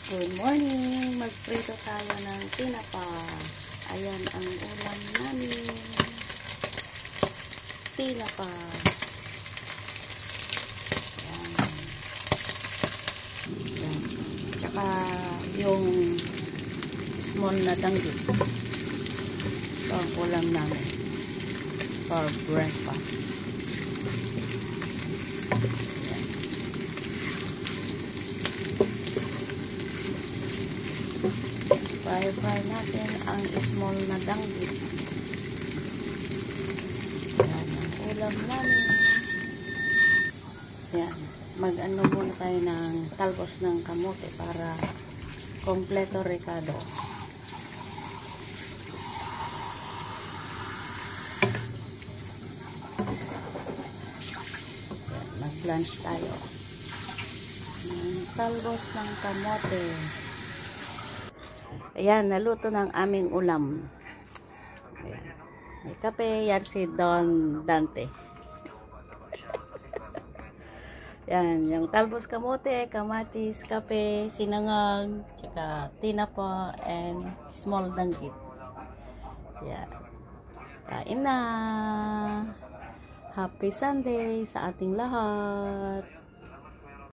Good morning! Magprito tayo ng tinapa. Ayan ang ulam namin. Tinapa. Ayan. Ayan. Tsaka yung small na danggit. Ito ang ulam namin for breakfast. Fry natin ang small na danggit. Ayan ang ulam namin. Ayan. Mag-ano muna tayo ng talbos ng kamote para kompleto recado. Mag-lunch tayo. Talbos ng kamote. Ayan, naluto ng aming ulam. Ayan. May kape, yan si Don Dante. Yan, yung talbos kamote, kamatis, kape, sinangag, tsaka tinapa, and small danggit. Yan. Kain na! Happy Sunday sa ating lahat!